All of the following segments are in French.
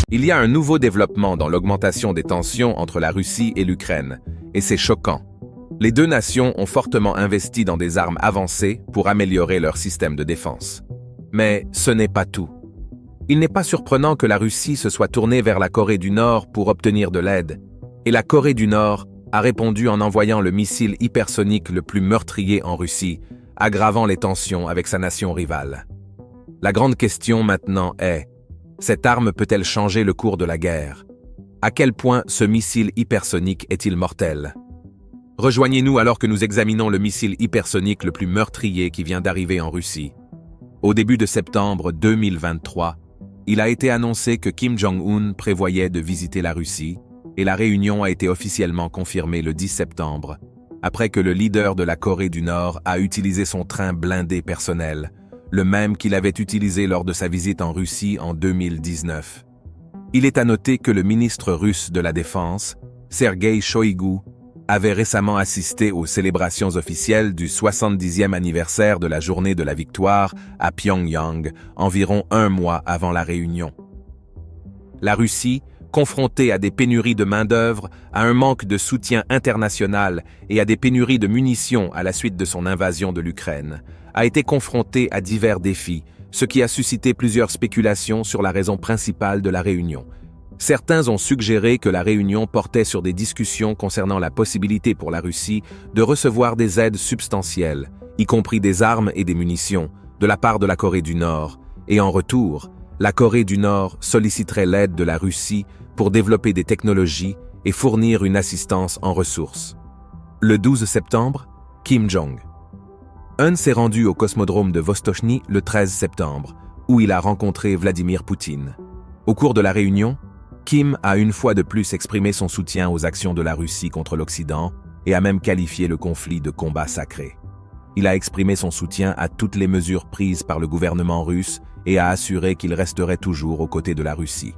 Il y a un nouveau développement dans l'augmentation des tensions entre la Russie et l'Ukraine, et c'est choquant. Les deux nations ont fortement investi dans des armes avancées pour améliorer leur système de défense. Mais ce n'est pas tout. Il n'est pas surprenant que la Russie se soit tournée vers la Corée du Nord pour obtenir de l'aide, et la Corée du Nord a répondu en envoyant le missile hypersonique le plus meurtrier en Russie, aggravant les tensions avec sa nation rivale. La grande question maintenant est, cette arme peut-elle changer le cours de la guerre? À quel point ce missile hypersonique est-il mortel? Rejoignez-nous alors que nous examinons le missile hypersonique le plus meurtrier qui vient d'arriver en Russie. Au début de septembre 2023, il a été annoncé que Kim Jong-un prévoyait de visiter la Russie, et la réunion a été officiellement confirmée le 10 septembre, après que le leader de la Corée du Nord a utilisé son train blindé personnel, le même qu'il avait utilisé lors de sa visite en Russie en 2019. Il est à noter que le ministre russe de la Défense, Sergueï Shoïgu, avait récemment assisté aux célébrations officielles du 70e anniversaire de la Journée de la Victoire à Pyongyang, environ un mois avant la réunion. La Russie, confrontée à des pénuries de main-d'œuvre, à un manque de soutien international et à des pénuries de munitions à la suite de son invasion de l'Ukraine, a été confrontée à divers défis, ce qui a suscité plusieurs spéculations sur la raison principale de la réunion. Certains ont suggéré que la réunion portait sur des discussions concernant la possibilité pour la Russie de recevoir des aides substantielles, y compris des armes et des munitions, de la part de la Corée du Nord, et en retour, la Corée du Nord solliciterait l'aide de la Russie pour développer des technologies et fournir une assistance en ressources. Le 12 septembre, Kim Jong-un s'est rendu au cosmodrome de Vostochny le 13 septembre, où il a rencontré Vladimir Poutine. Au cours de la réunion, Kim a une fois de plus exprimé son soutien aux actions de la Russie contre l'Occident et a même qualifié le conflit de combat sacré. Il a exprimé son soutien à toutes les mesures prises par le gouvernement russe et a assuré qu'il resterait toujours aux côtés de la Russie.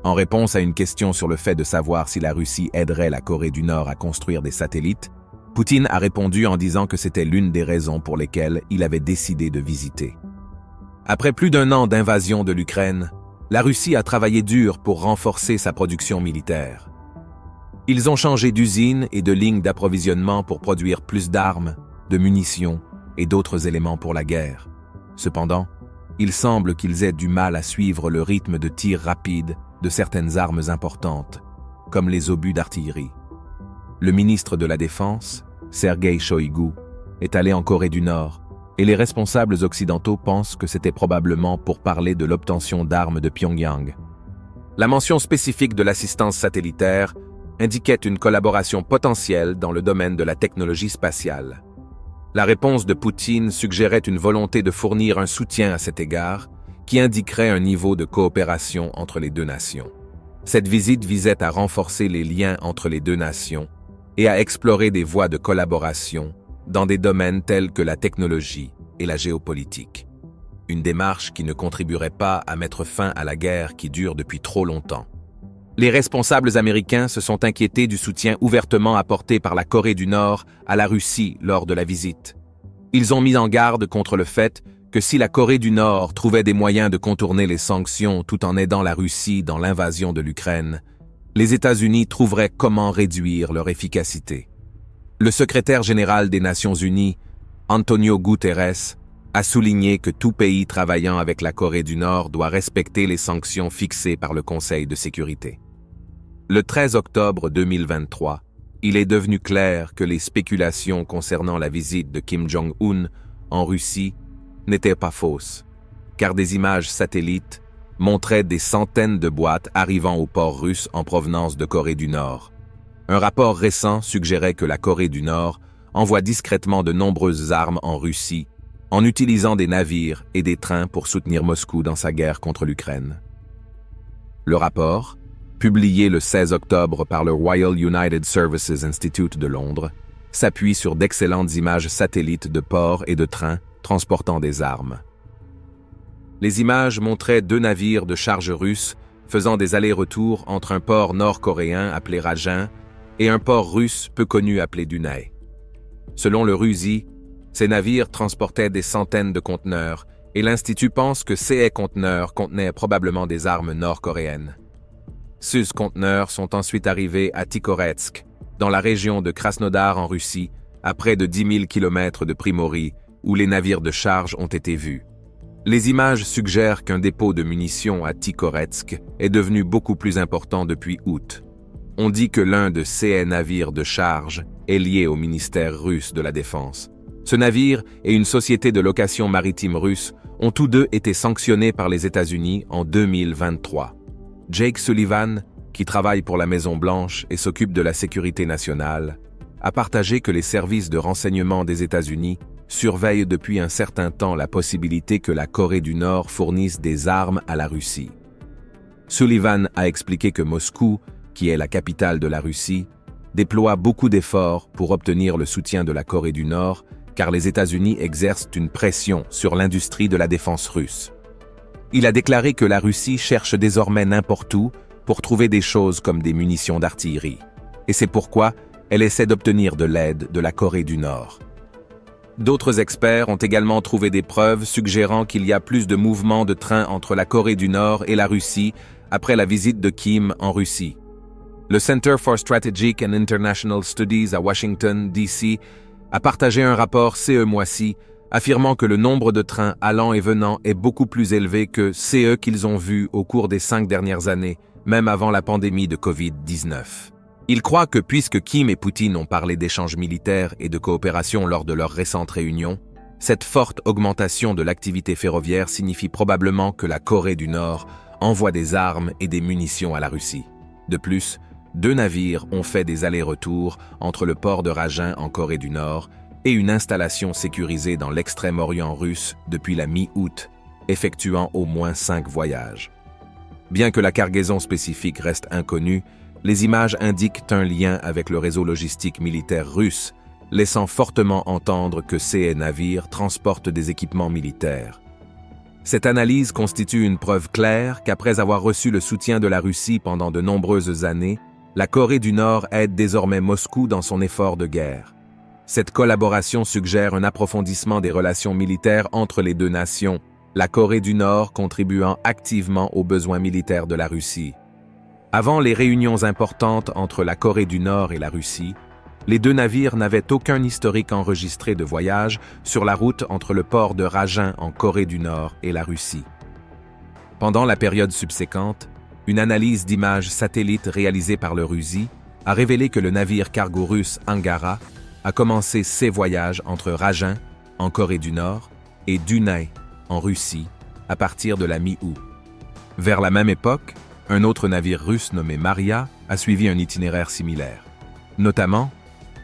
En réponse à une question sur le fait de savoir si la Russie aiderait la Corée du Nord à construire des satellites, Poutine a répondu en disant que c'était l'une des raisons pour lesquelles il avait décidé de visiter. Après plus d'un an d'invasion de l'Ukraine, la Russie a travaillé dur pour renforcer sa production militaire. Ils ont changé d'usines et de lignes d'approvisionnement pour produire plus d'armes, de munitions et d'autres éléments pour la guerre. Cependant, il semble qu'ils aient du mal à suivre le rythme de tir rapide de certaines armes importantes, comme les obus d'artillerie. Le ministre de la Défense, Sergueï Shoïgu, est allé en Corée du Nord, et les responsables occidentaux pensent que c'était probablement pour parler de l'obtention d'armes de Pyongyang. La mention spécifique de l'assistance satellitaire indiquait une collaboration potentielle dans le domaine de la technologie spatiale. La réponse de Poutine suggérait une volonté de fournir un soutien à cet égard, qui indiquerait un niveau de coopération entre les deux nations. Cette visite visait à renforcer les liens entre les deux nations et à explorer des voies de collaboration dans des domaines tels que la technologie et la géopolitique. Une démarche qui ne contribuerait pas à mettre fin à la guerre qui dure depuis trop longtemps. Les responsables américains se sont inquiétés du soutien ouvertement apporté par la Corée du Nord à la Russie lors de la visite. Ils ont mis en garde contre le fait que si la Corée du Nord trouvait des moyens de contourner les sanctions tout en aidant la Russie dans l'invasion de l'Ukraine, les États-Unis trouveraient comment réduire leur efficacité. Le secrétaire général des Nations Unies, Antonio Guterres, a souligné que tout pays travaillant avec la Corée du Nord doit respecter les sanctions fixées par le Conseil de sécurité. Le 13 octobre 2023, il est devenu clair que les spéculations concernant la visite de Kim Jong-un en Russie n'étaient pas fausses, car des images satellites montraient des centaines de boîtes arrivant au port russe en provenance de Corée du Nord. Un rapport récent suggérait que la Corée du Nord envoie discrètement de nombreuses armes en Russie en utilisant des navires et des trains pour soutenir Moscou dans sa guerre contre l'Ukraine. Le rapport, publié le 16 octobre par le Royal United Services Institute de Londres, s'appuie sur d'excellentes images satellites de ports et de trains transportant des armes. Les images montraient 2 navires de charge russes faisant des allers-retours entre un port nord-coréen appelé Rajin et un port russe peu connu appelé Dunay. Selon le RUSI, ces navires transportaient des centaines de conteneurs et l'Institut pense que ces conteneurs contenaient probablement des armes nord-coréennes. Ces conteneurs sont ensuite arrivés à Tikhoretsk, dans la région de Krasnodar en Russie, à près de 10 000 km de Primorie, où les navires de charge ont été vus. Les images suggèrent qu'un dépôt de munitions à Tikhoretsk est devenu beaucoup plus important depuis août. On dit que l'un de ces navires de charge est lié au ministère russe de la Défense. Ce navire et une société de location maritime russe ont tous deux été sanctionnés par les États-Unis en 2023. Jake Sullivan, qui travaille pour la Maison-Blanche et s'occupe de la sécurité nationale, a partagé que les services de renseignement des États-Unis surveillent depuis un certain temps la possibilité que la Corée du Nord fournisse des armes à la Russie. Sullivan a expliqué que Moscou, qui est la capitale de la Russie, déploie beaucoup d'efforts pour obtenir le soutien de la Corée du Nord, car les États-Unis exercent une pression sur l'industrie de la défense russe. Il a déclaré que la Russie cherche désormais n'importe où pour trouver des choses comme des munitions d'artillerie. Et c'est pourquoi elle essaie d'obtenir de l'aide de la Corée du Nord. D'autres experts ont également trouvé des preuves suggérant qu'il y a plus de mouvements de trains entre la Corée du Nord et la Russie après la visite de Kim en Russie. Le Center for Strategic and International Studies à Washington, D.C., a partagé un rapport ce mois-ci affirmant que le nombre de trains allant et venant est beaucoup plus élevé que ceux qu'ils ont vus au cours des 5 dernières années, même avant la pandémie de COVID-19. Ils croient que puisque Kim et Poutine ont parlé d'échanges militaires et de coopération lors de leur récente réunion, cette forte augmentation de l'activité ferroviaire signifie probablement que la Corée du Nord envoie des armes et des munitions à la Russie. De plus, 2 navires ont fait des allers-retours entre le port de Rajin en Corée du Nord et une installation sécurisée dans l'extrême-orient russe depuis la mi-août, effectuant au moins 5 voyages. Bien que la cargaison spécifique reste inconnue, les images indiquent un lien avec le réseau logistique militaire russe, laissant fortement entendre que ces navires transportent des équipements militaires. Cette analyse constitue une preuve claire qu'après avoir reçu le soutien de la Russie pendant de nombreuses années, la Corée du Nord aide désormais Moscou dans son effort de guerre. Cette collaboration suggère un approfondissement des relations militaires entre les deux nations, la Corée du Nord contribuant activement aux besoins militaires de la Russie. Avant les réunions importantes entre la Corée du Nord et la Russie, les 2 navires n'avaient aucun historique enregistré de voyage sur la route entre le port de Rajin en Corée du Nord et la Russie. Pendant la période subséquente, une analyse d'images satellites réalisée par le Russie a révélé que le navire cargo russe Angara a commencé ses voyages entre Rajin, en Corée du Nord, et Dunaj, en Russie, à partir de la mi-août. Vers la même époque, un autre navire russe nommé Maria a suivi un itinéraire similaire. Notamment,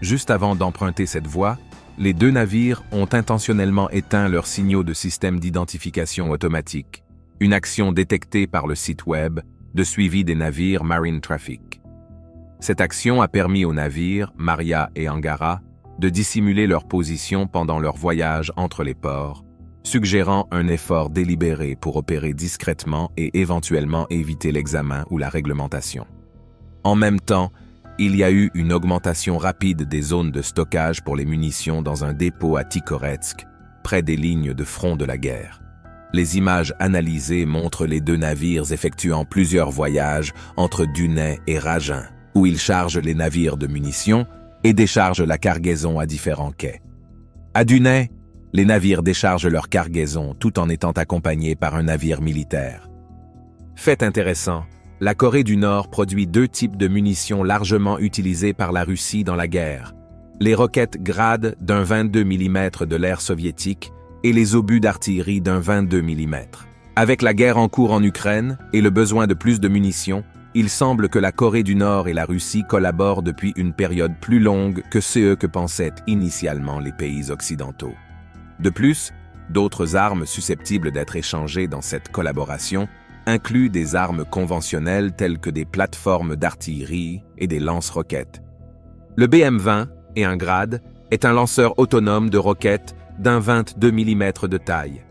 juste avant d'emprunter cette voie, les 2 navires ont intentionnellement éteint leurs signaux de système d'identification automatique, une action détectée par le site web de suivi des navires Marine Traffic. Cette action a permis aux navires, Maria et Angara, de dissimuler leur position pendant leur voyage entre les ports, suggérant un effort délibéré pour opérer discrètement et éventuellement éviter l'examen ou la réglementation. En même temps, il y a eu une augmentation rapide des zones de stockage pour les munitions dans un dépôt à Tikhoretsk, près des lignes de front de la guerre. Les images analysées montrent les 2 navires effectuant plusieurs voyages entre Dunaj et Rajin, où ils chargent les navires de munitions et déchargent la cargaison à différents quais. À Dunaj, les navires déchargent leur cargaison tout en étant accompagnés par un navire militaire. Fait intéressant, la Corée du Nord produit 2 types de munitions largement utilisées par la Russie dans la guerre. Les roquettes Grad d'un 22 mm de l'ère soviétique et les obus d'artillerie d'un 22 mm. Avec la guerre en cours en Ukraine et le besoin de plus de munitions, il semble que la Corée du Nord et la Russie collaborent depuis une période plus longue que ce que pensaient initialement les pays occidentaux. De plus, d'autres armes susceptibles d'être échangées dans cette collaboration incluent des armes conventionnelles telles que des plateformes d'artillerie et des lance-roquettes. Le BM-20 et un Grad est un lanceur autonome de roquettes d'un 22 mm de taille.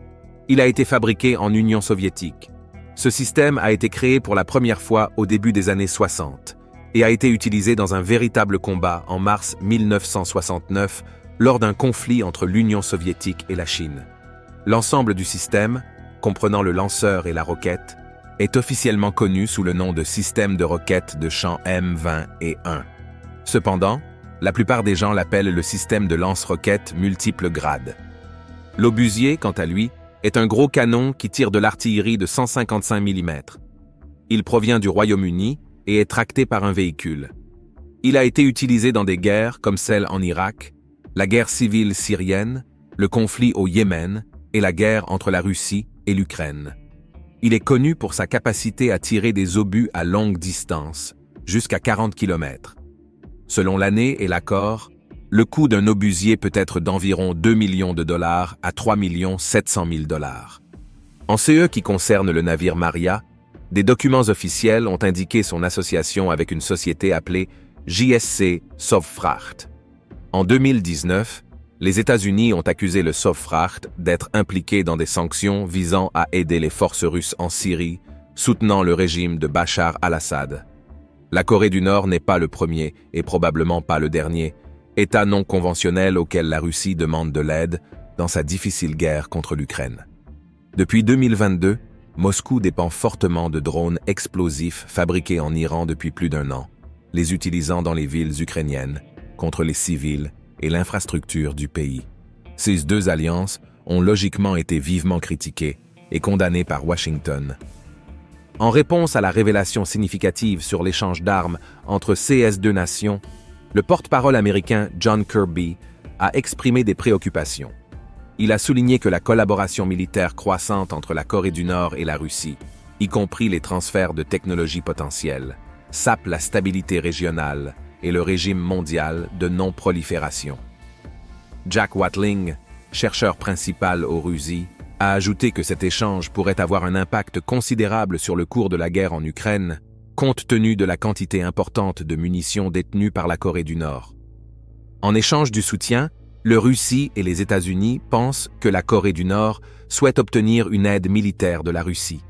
Il a été fabriqué en Union soviétique. Ce système a été créé pour la première fois au début des années 60 et a été utilisé dans un véritable combat en mars 1969 lors d'un conflit entre l'Union soviétique et la Chine. L'ensemble du système, comprenant le lanceur et la roquette, est officiellement connu sous le nom de système de roquettes de champ M20 et 1. Cependant, la plupart des gens l'appellent le système de lance-roquettes multiples grades. L'obusier, quant à lui, est un gros canon qui tire de l'artillerie de 155 mm. Il provient du Royaume-Uni et est tracté par un véhicule. Il a été utilisé dans des guerres comme celle en Irak, la guerre civile syrienne, le conflit au Yémen et la guerre entre la Russie et l'Ukraine. Il est connu pour sa capacité à tirer des obus à longue distance, jusqu'à 40 km. Selon l'année et l'accord, le coût d'un obusier peut être d'environ 2 millions de dollars à 3 700 000 dollars. En ce qui concerne le navire Maria, des documents officiels ont indiqué son association avec une société appelée JSC Sovfracht. En 2019, les États-Unis ont accusé le Sovfracht d'être impliqué dans des sanctions visant à aider les forces russes en Syrie, soutenant le régime de Bachar al-Assad. La Corée du Nord n'est pas le premier et probablement pas le dernier État non conventionnel auquel la Russie demande de l'aide dans sa difficile guerre contre l'Ukraine. Depuis 2022, Moscou dépend fortement de drones explosifs fabriqués en Iran depuis plus d'1 an, les utilisant dans les villes ukrainiennes, contre les civils et l'infrastructure du pays. Ces deux alliances ont logiquement été vivement critiquées et condamnées par Washington. En réponse à la révélation significative sur l'échange d'armes entre ces deux nations, le porte-parole américain John Kirby a exprimé des préoccupations. Il a souligné que la collaboration militaire croissante entre la Corée du Nord et la Russie, y compris les transferts de technologies potentielles, sape la stabilité régionale et le régime mondial de non-prolifération. Jack Watling, chercheur principal au RUSI, a ajouté que cet échange pourrait avoir un impact considérable sur le cours de la guerre en Ukraine, compte tenu de la quantité importante de munitions détenues par la Corée du Nord. En échange du soutien, le Russie et les États-Unis pensent que la Corée du Nord souhaite obtenir une aide militaire de la Russie.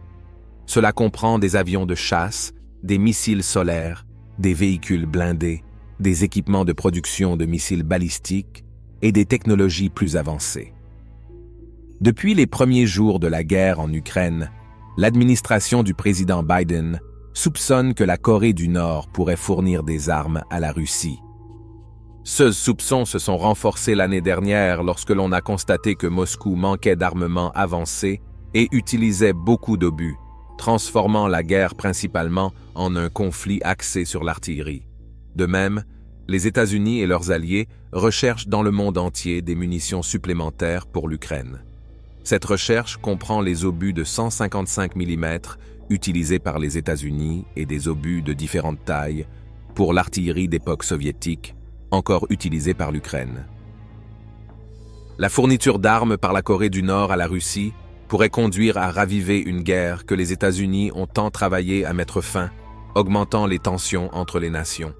Cela comprend des avions de chasse, des missiles solaires, des véhicules blindés, des équipements de production de missiles balistiques et des technologies plus avancées. Depuis les premiers jours de la guerre en Ukraine, l'administration du président Biden soupçonne que la Corée du Nord pourrait fournir des armes à la Russie. Ces soupçons se sont renforcés l'année dernière lorsque l'on a constaté que Moscou manquait d'armement avancé et utilisait beaucoup d'obus, transformant la guerre principalement en un conflit axé sur l'artillerie. De même, les États-Unis et leurs alliés recherchent dans le monde entier des munitions supplémentaires pour l'Ukraine. Cette recherche comprend les obus de 155 mm utilisés par les États-Unis et des obus de différentes tailles pour l'artillerie d'époque soviétique, encore utilisée par l'Ukraine. La fourniture d'armes par la Corée du Nord à la Russie pourrait conduire à raviver une guerre que les États-Unis ont tant travaillé à mettre fin, augmentant les tensions entre les nations.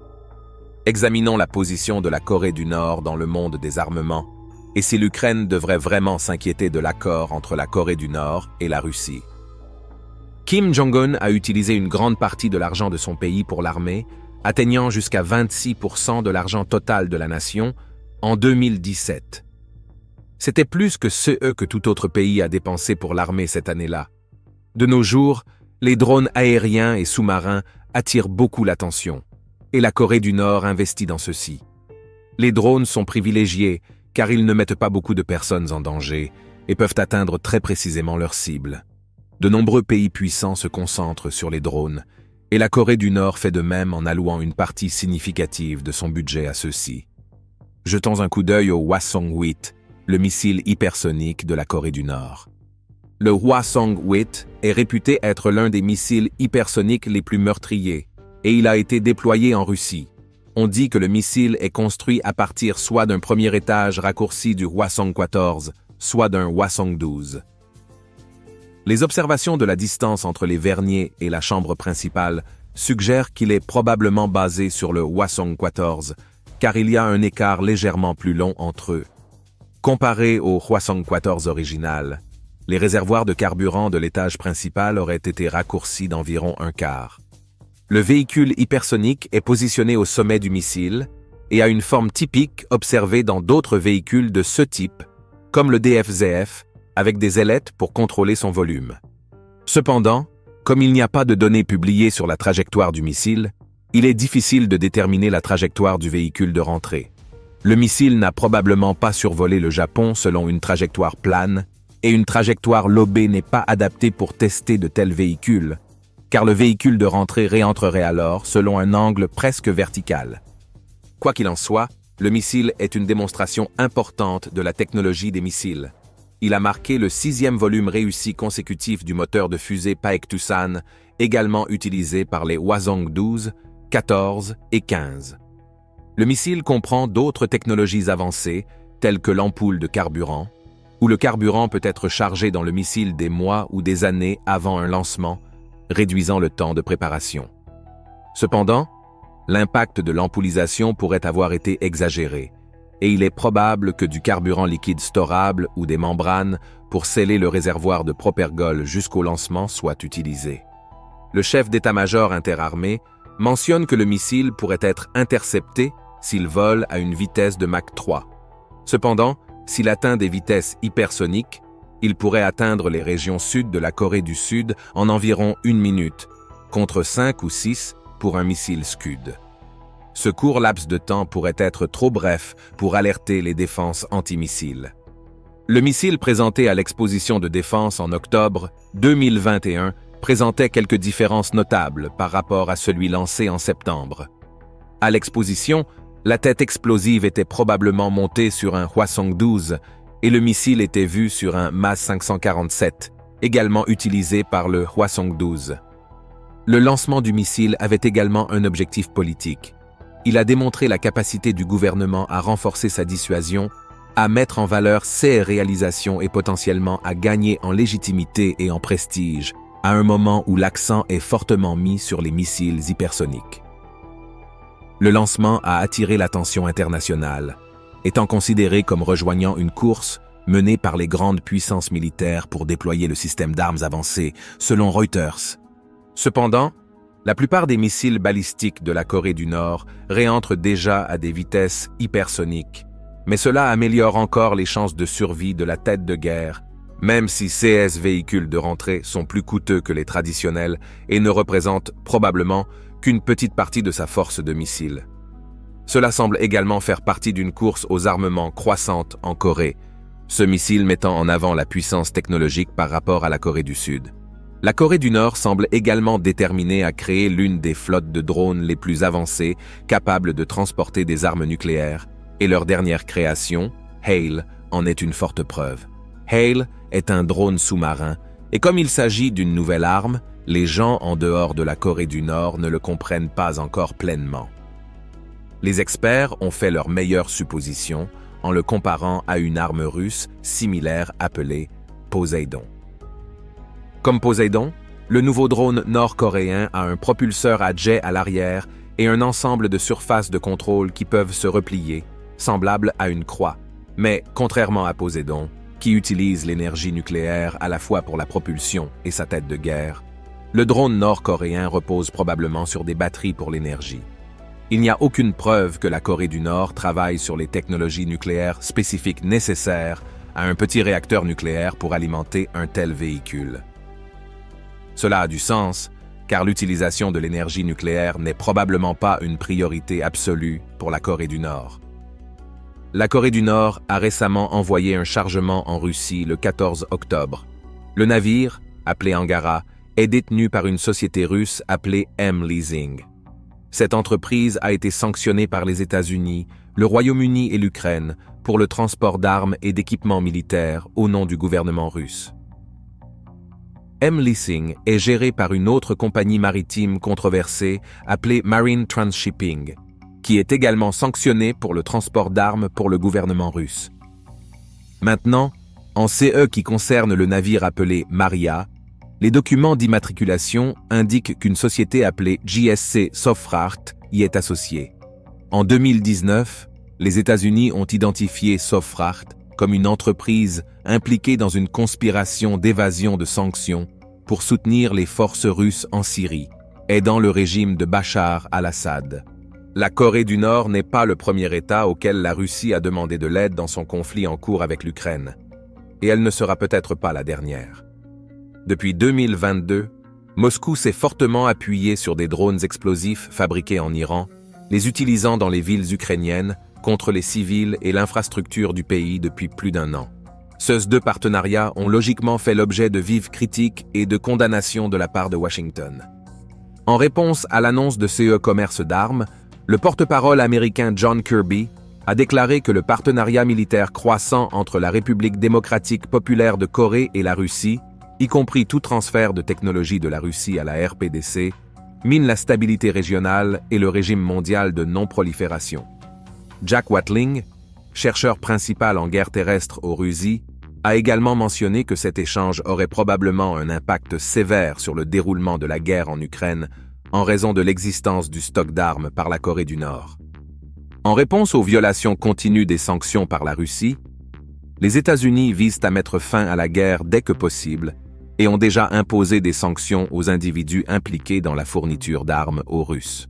Examinons la position de la Corée du Nord dans le monde des armements et si l'Ukraine devrait vraiment s'inquiéter de l'accord entre la Corée du Nord et la Russie. Kim Jong-un a utilisé une grande partie de l'argent de son pays pour l'armée, atteignant jusqu'à 26% de l'argent total de la nation en 2017. C'était plus que ce que tout autre pays a dépensé pour l'armée cette année-là. De nos jours, les drones aériens et sous-marins attirent beaucoup l'attention, et la Corée du Nord investit dans ceci. Les drones sont privilégiés car ils ne mettent pas beaucoup de personnes en danger et peuvent atteindre très précisément leur cible. De nombreux pays puissants se concentrent sur les drones, et la Corée du Nord fait de même en allouant une partie significative de son budget à ceux-ci. Jetons un coup d'œil au Hwasong-8, le missile hypersonique de la Corée du Nord. Le Hwasong-8 est réputé être l'un des missiles hypersoniques les plus meurtriers, et il a été déployé en Russie. On dit que le missile est construit à partir soit d'un premier étage raccourci du Hwasong-14, soit d'un Hwasong-12. Les observations de la distance entre les verniers et la chambre principale suggèrent qu'il est probablement basé sur le Hwasong-14, car il y a un écart légèrement plus long entre eux. Comparé au Hwasong-14 original, les réservoirs de carburant de l'étage principal auraient été raccourcis d'environ un quart. Le véhicule hypersonique est positionné au sommet du missile et a une forme typique observée dans d'autres véhicules de ce type, comme le DFZF, avec des ailettes pour contrôler son volume. Cependant, Comme il n'y a pas de données publiées sur la trajectoire du missile, il est difficile de déterminer la trajectoire du véhicule de rentrée. Le missile n'a probablement pas survolé le Japon selon une trajectoire plane, et une trajectoire lobée n'est pas adaptée pour tester de tels véhicules, car le véhicule de rentrée réentrerait alors selon un angle presque vertical. Quoi qu'il en soit, le missile est une démonstration importante de la technologie des missiles. Il a marqué le 6e volume réussi consécutif du moteur de fusée Paektusan, également utilisé par les Hwasong-12, 14 et 15. Le missile comprend d'autres technologies avancées, telles que l'ampoule de carburant, où le carburant peut être chargé dans le missile des mois ou des années avant un lancement, réduisant le temps de préparation. Cependant, l'impact de l'ampoulisation pourrait avoir été exagéré, et il est probable que du carburant liquide storable ou des membranes pour sceller le réservoir de propergol jusqu'au lancement soient utilisés. Le chef d'état-major interarmé mentionne que le missile pourrait être intercepté s'il vole à une vitesse de Mach 3. Cependant, s'il atteint des vitesses hypersoniques, il pourrait atteindre les régions sud de la Corée du Sud en environ 1 minute, contre 5 ou 6 pour un missile Scud. Ce court laps de temps pourrait être trop bref pour alerter les défenses antimissiles. Le missile présenté à l'exposition de défense en octobre 2021 présentait quelques différences notables par rapport à celui lancé en septembre. À l'exposition, la tête explosive était probablement montée sur un Hwasong-12 et le missile était vu sur un MAS-547, également utilisé par le Hwasong-12. Le lancement du missile avait également un objectif politique. Il a démontré la capacité du gouvernement à renforcer sa dissuasion, à mettre en valeur ses réalisations et potentiellement à gagner en légitimité et en prestige, à un moment où l'accent est fortement mis sur les missiles hypersoniques. Le lancement a attiré l'attention internationale, étant considéré comme rejoignant une course menée par les grandes puissances militaires pour déployer le système d'armes avancées, selon Reuters. Cependant, la plupart des missiles balistiques de la Corée du Nord réentrent déjà à des vitesses hypersoniques, mais cela améliore encore les chances de survie de la tête de guerre, même si ces véhicules de rentrée sont plus coûteux que les traditionnels et ne représentent probablement qu'une petite partie de sa force de missiles. Cela semble également faire partie d'une course aux armements croissante en Corée, ce missile mettant en avant la puissance technologique par rapport à la Corée du Sud. La Corée du Nord semble également déterminée à créer l'une des flottes de drones les plus avancées capables de transporter des armes nucléaires, et leur dernière création, Hail, en est une forte preuve. Hail est un drone sous-marin, et comme il s'agit d'une nouvelle arme, les gens en dehors de la Corée du Nord ne le comprennent pas encore pleinement. Les experts ont fait leurs meilleures suppositions en le comparant à une arme russe similaire appelée Poseidon. Comme Poseidon, le nouveau drone nord-coréen a un propulseur à jet à l'arrière et un ensemble de surfaces de contrôle qui peuvent se replier, semblable à une croix. Mais, contrairement à Poseidon, qui utilise l'énergie nucléaire à la fois pour la propulsion et sa tête de guerre, le drone nord-coréen repose probablement sur des batteries pour l'énergie. Il n'y a aucune preuve que la Corée du Nord travaille sur les technologies nucléaires spécifiques nécessaires à un petit réacteur nucléaire pour alimenter un tel véhicule. Cela a du sens, car l'utilisation de l'énergie nucléaire n'est probablement pas une priorité absolue pour la Corée du Nord. La Corée du Nord a récemment envoyé un chargement en Russie le 14 octobre. Le navire, appelé Angara, est détenu par une société russe appelée M-Leasing. Cette entreprise a été sanctionnée par les États-Unis, le Royaume-Uni et l'Ukraine pour le transport d'armes et d'équipements militaires au nom du gouvernement russe. M-Leasing est géré par une autre compagnie maritime controversée appelée Marine Transshipping, qui est également sanctionnée pour le transport d'armes pour le gouvernement russe. Maintenant, en CE qui concerne le navire appelé Maria, les documents d'immatriculation indiquent qu'une société appelée JSC Sofracht y est associée. En 2019, les États-Unis ont identifié Sofracht comme une entreprise impliquée dans une conspiration d'évasion de sanctions pour soutenir les forces russes en Syrie, aidant le régime de Bachar al-Assad. La Corée du Nord n'est pas le premier État auquel la Russie a demandé de l'aide dans son conflit en cours avec l'Ukraine, et elle ne sera peut-être pas la dernière. Depuis 2022, Moscou s'est fortement appuyé sur des drones explosifs fabriqués en Iran, les utilisant dans les villes ukrainiennes contre les civils et l'infrastructure du pays depuis plus d'1 an. Ces deux partenariats ont logiquement fait l'objet de vives critiques et de condamnations de la part de Washington. En réponse à l'annonce de ce commerce d'armes, le porte-parole américain John Kirby a déclaré que le partenariat militaire croissant entre la République démocratique populaire de Corée et la Russie, y compris tout transfert de technologie de la Russie à la RPDC, mine la stabilité régionale et le régime mondial de non-prolifération. Jack Watling, chercheur principal en guerre terrestre aux Russie, a également mentionné que cet échange aurait probablement un impact sévère sur le déroulement de la guerre en Ukraine en raison de l'existence du stock d'armes par la Corée du Nord. En réponse aux violations continues des sanctions par la Russie, les États-Unis visent à mettre fin à la guerre dès que possible et ont déjà imposé des sanctions aux individus impliqués dans la fourniture d'armes aux Russes.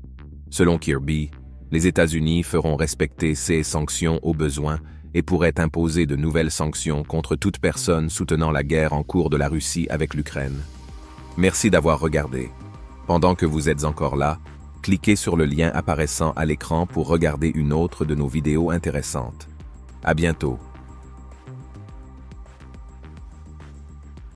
Selon Kirby, les États-Unis feront respecter ces sanctions au besoin et pourraient imposer de nouvelles sanctions contre toute personne soutenant la guerre en cours de la Russie avec l'Ukraine. Merci d'avoir regardé. Pendant que vous êtes encore là, cliquez sur le lien apparaissant à l'écran pour regarder une autre de nos vidéos intéressantes. À bientôt.